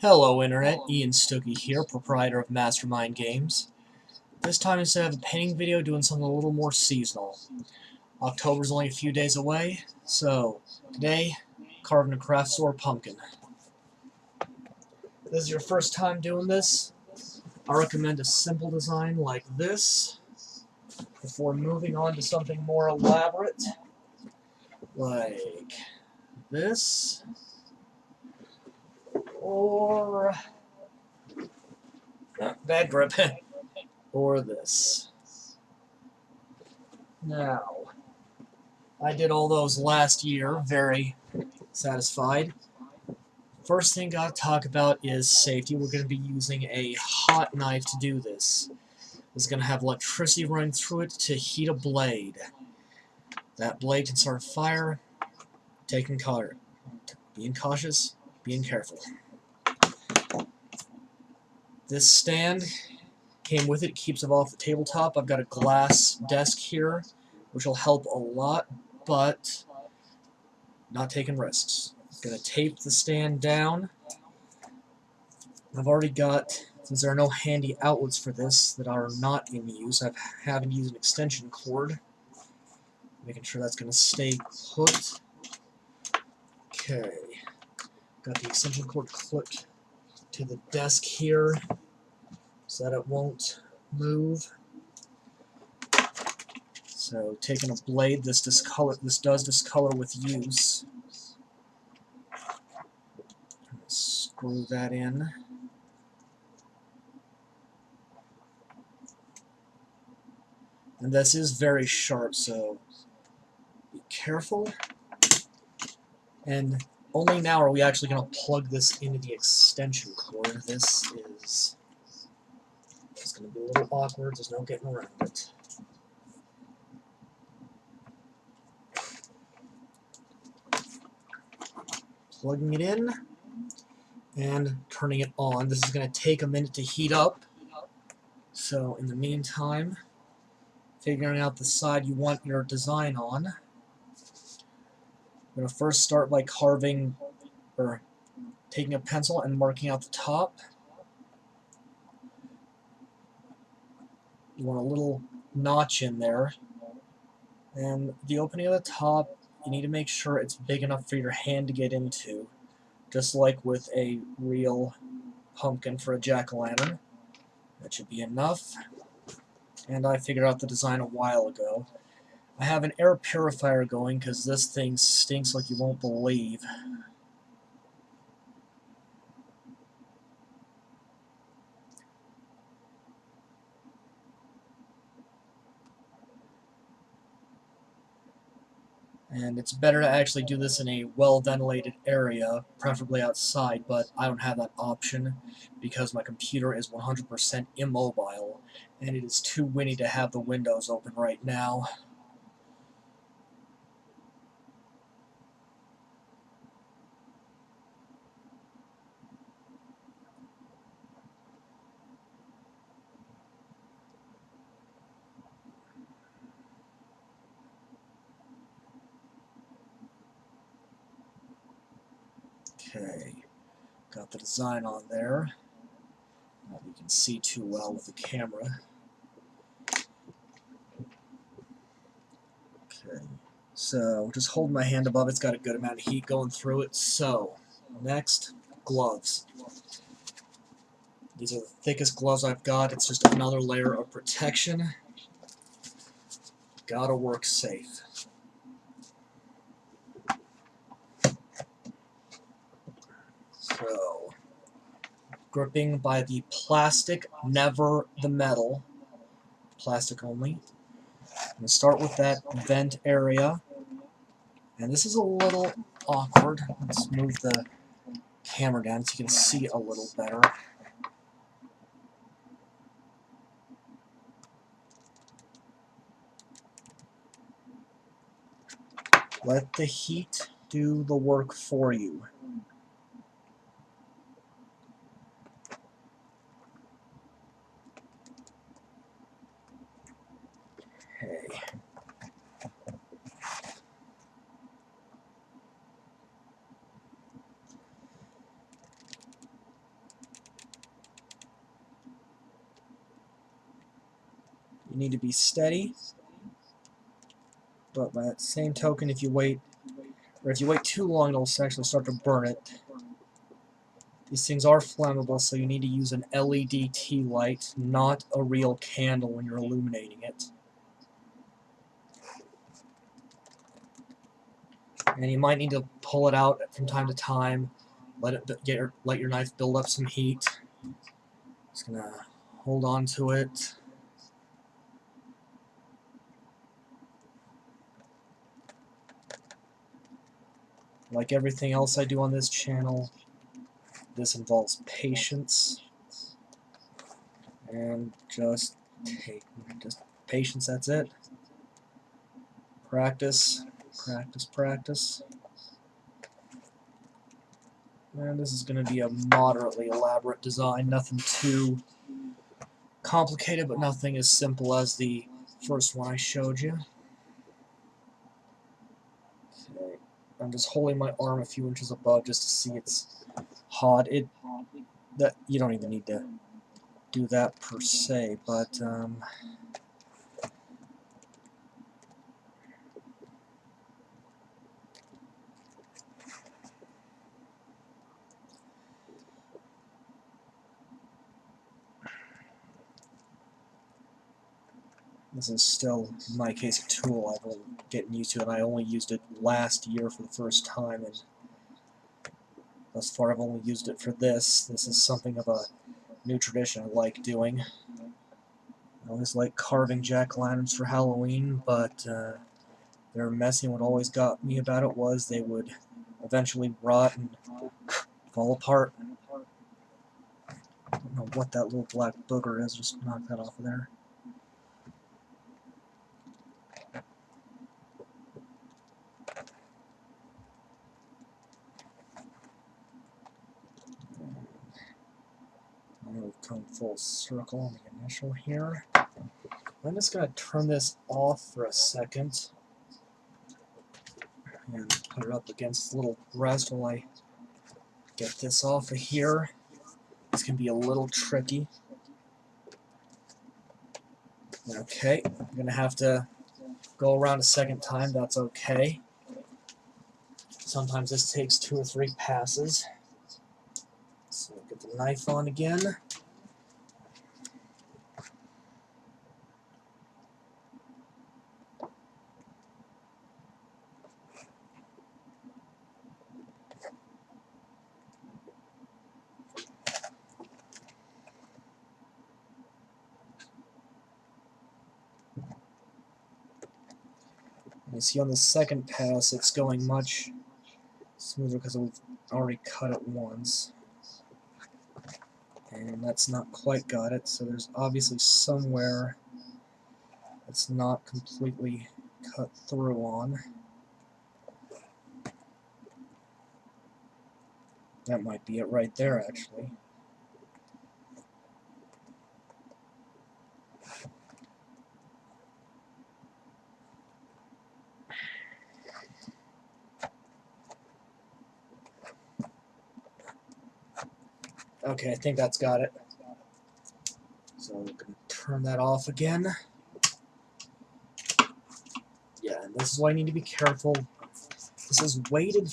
Hello Internet, Ian Stookie here, proprietor of Mastermind Games. This time instead of a painting video, doing something a little more seasonal. October's only a few days away, so today, carving a craft store pumpkin. If this is your first time doing this, I recommend a simple design like this before moving on to something more elaborate, like this, or bad grip, or this. Now, I did all those last year, very satisfied. First thing gotta talk about is safety. We're going to be using a hot knife to do this. It's going to have electricity running through it to heat a blade. That blade can start a fire. Being cautious, being careful. This stand came with it, keeps it off the tabletop. I've got a glass desk here, which will help a lot, but not taking risks. Gonna tape the stand down. I've already got, since there are no handy outlets for this that are not in use, I haven't used an extension cord. Making sure that's gonna stay put. Okay. Got the extension cord clipped to the desk here so that it won't move. So taking a blade, this does discolor with use. Screw that in. And this is very sharp, so be careful. And only now are we actually going to plug this into the extension cord. This is just going to be a little awkward. There's no getting around it. Plugging it in and turning it on. This is going to take a minute to heat up. So in the meantime, figuring out the side you want your design on. I'm going to first start by carving, or taking a pencil and marking out the top. You want a little notch in there. And the opening of the top, you need to make sure it's big enough for your hand to get into, just like with a real pumpkin for a jack-o'-lantern. That should be enough. And I figured out the design a while ago. I have an air purifier going because this thing stinks like you won't believe. And it's better to actually do this in a well-ventilated area, preferably outside, but I don't have that option because my computer is 100% immobile, and it is too windy to have the windows open right now. Okay, got the design on there. Not that you can see too well with the camera. Okay, so just hold my hand above it's got a good amount of heat going through it. So, next, gloves. These are the thickest gloves I've got. It's just another layer of protection. Gotta work safe. So, gripping by the plastic, never the metal. Plastic only. I'm going to start with that vent area. And this is a little awkward. Let's move the camera down so you can see a little better. Let the heat do the work for you. Okay. You need to be steady, but by that same token, if you wait too long, it'll actually start to burn it. These things are flammable, so you need to use an LED tea light, not a real candle when you're illuminating it. And you might need to pull it out from time to time, let your knife build up some heat. Just gonna hold on to it. Like everything else I do on this channel, this involves patience. And just patience, that's it. Practice, practice, practice. And this is going to be a moderately elaborate design, nothing too complicated, but nothing as simple as the first one I showed you. Okay. I'm just holding my arm a few inches above just to see it's hot. That you don't even need to do that per se, but this is still, in my case, a tool I've been getting used to, and I only used it last year for the first time, and thus far I've only used it for this. This is something of a new tradition I like doing. I always like carving jack-o'-lanterns for Halloween, but they're messy, and what always got me about it was they would eventually rot and fall apart. I don't know what that little black booger is, just knock that off of there. We've come full circle on the initial here. I'm just going to turn this off for a second and put it up against the little rest while I get this off of here. This can be a little tricky. Okay, I'm going to have to go around a second time, that's okay. Sometimes this takes 2 or 3 passes. So get the knife on again. You see on the second pass it's going much smoother because we've already cut it once. And that's not quite got it, so there's obviously somewhere it's not completely cut through on. That might be it right there, actually. Okay, I think that's got it. So we're going to turn that off again. Yeah, and this is why I need to be careful. This is weighted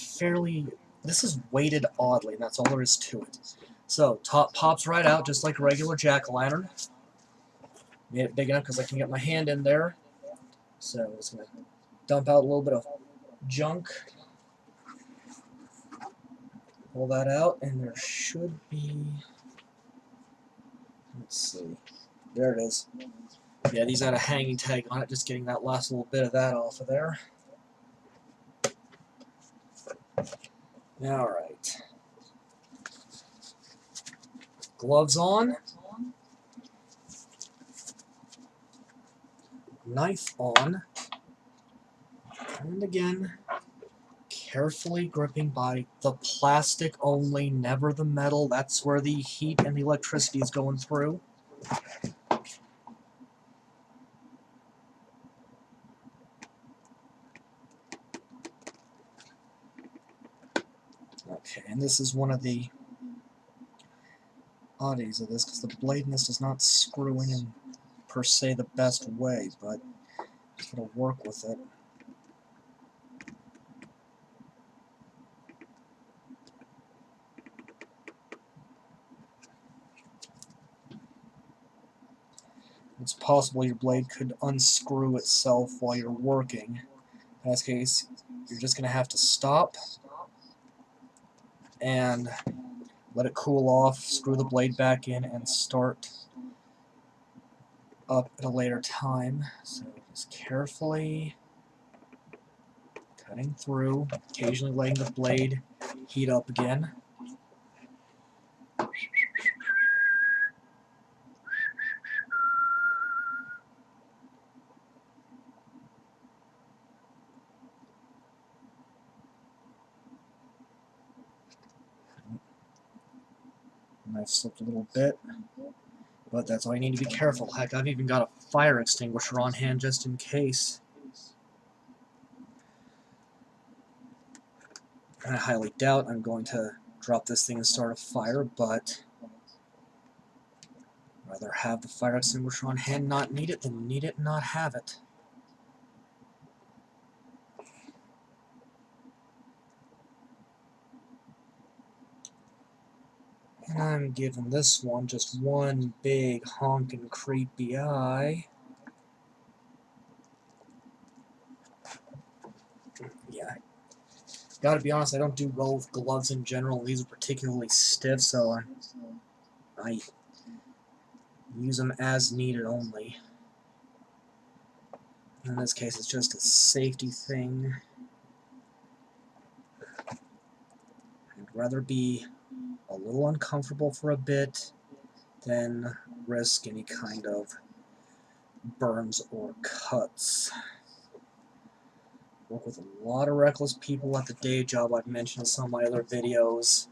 oddly, and that's all there is to it. So, top pops right out, just like a regular jack-o'-lantern. Made it big enough because I can get my hand in there. So, I'm just going to dump out a little bit of junk. Pull that out, and there should be... Let's see. There it is. Yeah, these had a hanging tag on it, just getting that last little bit of that off of there. Alright. Gloves on. Knife on. And again, carefully gripping by the plastic only, never the metal. That's where the heat and the electricity is going through. Okay, and this is one of the oddities of this, because the blade in this does not screw in per se the best way, but I'm going to work with it. It's possible your blade could unscrew itself while you're working. In this case, you're just going to have to stop and let it cool off, screw the blade back in, and start up at a later time. So just carefully cutting through, occasionally letting the blade heat up again. Knife slipped a little bit, but that's all you need to be careful. Heck, I've even got a fire extinguisher on hand just in case. I highly doubt I'm going to drop this thing and start a fire, but I'd rather have the fire extinguisher on hand, not need it, than need it and not have it. And I'm giving this one just one big honking creepy eye. Yeah. Gotta be honest, I don't do well with gloves in general. These are particularly stiff, so I use them as needed only. In this case, it's just a safety thing. I'd rather be a little uncomfortable for a bit than risk any kind of burns or cuts. Work with a lot of reckless people at the day job. I've mentioned in some of my other videos.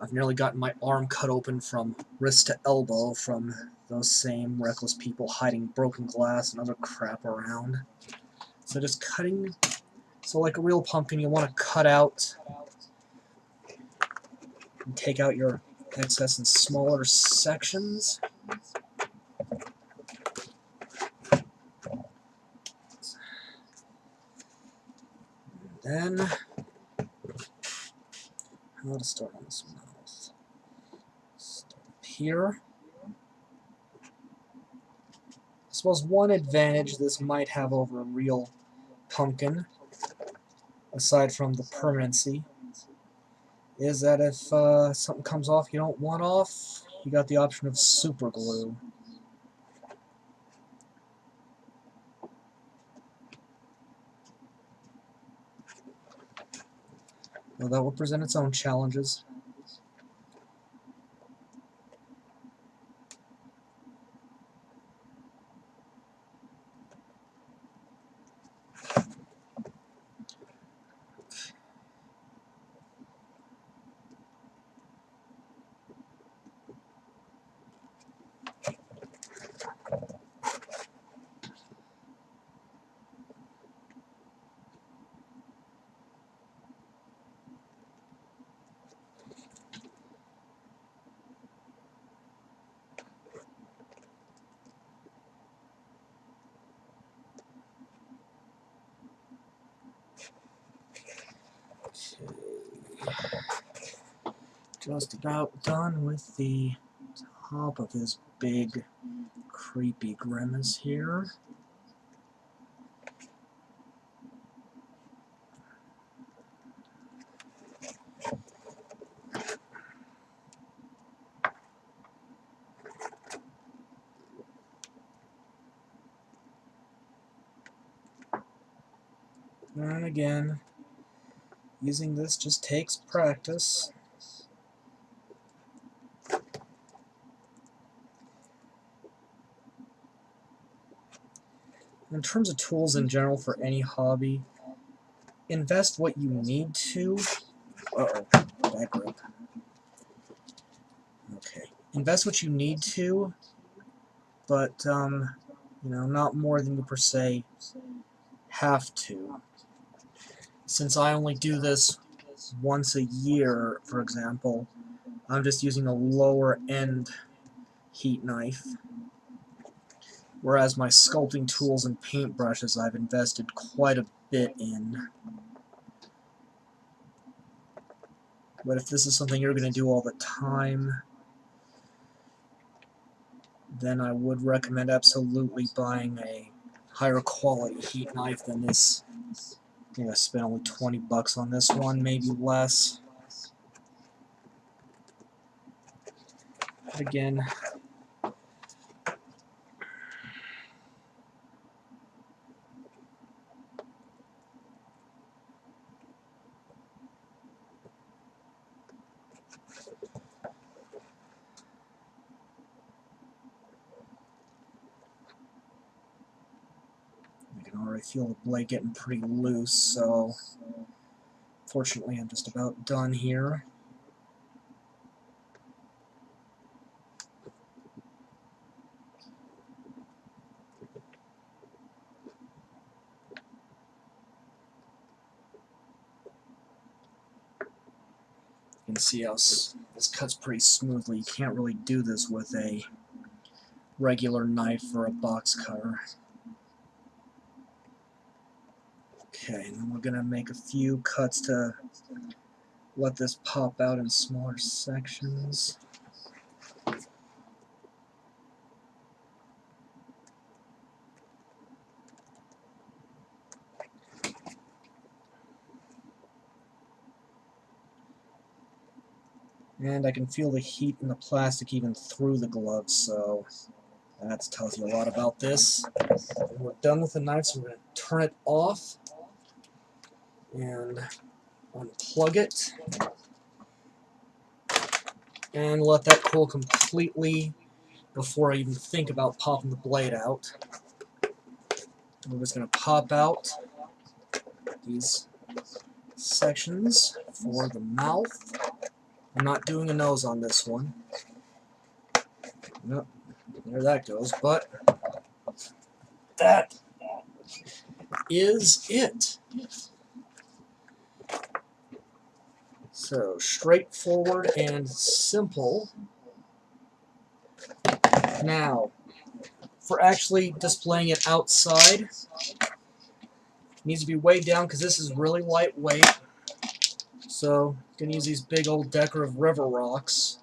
I've nearly gotten my arm cut open from wrist to elbow from those same reckless people hiding broken glass and other crap around. So just cutting, so like a real pumpkin, you want to cut out and take out your excess in smaller sections. And then, how to start on this mouth? Start up here. I suppose one advantage this might have over a real pumpkin, aside from the permanency, is that if something comes off you don't want off, you got the option of super glue. Well, that will present its own challenges. Just about done with the top of his big creepy grimace here. And again, using this just takes practice. In terms of tools in general for any hobby, invest what you need to. Uh-oh, bad grip. Okay. Invest what you need to, but, you know, not more than you per se have to. Since I only do this once a year, for example, I'm just using a lower end heat knife. Whereas my sculpting tools and paintbrushes I've invested quite a bit in. But if this is something you're going to do all the time, then I would recommend absolutely buying a higher quality heat knife than this. I think I spent only 20 bucks on this one, maybe less. But again, I can already feel the blade getting pretty loose, so fortunately I'm just about done here. You can see how this cuts pretty smoothly. You can't really do this with a regular knife or a box cutter. Okay, and then we're going to make a few cuts to let this pop out in smaller sections. And I can feel the heat in the plastic even through the gloves, so that tells you a lot about this. And we're done with the knife, so we're going to turn it off and unplug it and let that cool completely before I even think about popping the blade out. We're just going to pop out these sections for the mouth. I'm not doing a nose on this one. Nope, there that goes, but that is it. So, straightforward and simple. Now, for actually displaying it outside, it needs to be weighed down because this is really lightweight. So, I'm going to use these big old decorative river rocks.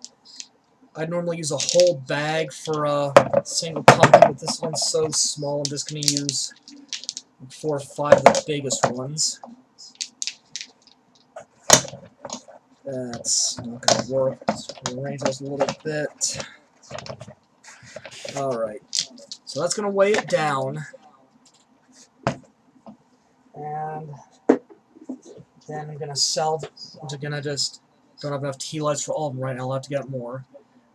I'd normally use a whole bag for a single pumpkin, but this one's so small, I'm just going to use 4 or 5 of the biggest ones. That's not going to work. Let's rearrange those a little bit. Alright, so that's going to weigh it down. And then I'm going to salvage, I'm going to just, don't have enough tea lights for all of them right now, I'll have to get more.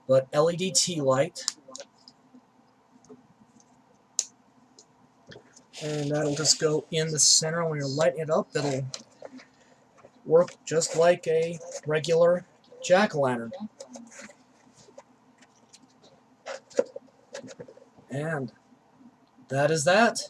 But LED tea light. And that'll just go in the center. When you're lighting it up, it'll work just like a regular jack-o'-lantern. And that is that.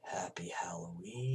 Happy Halloween.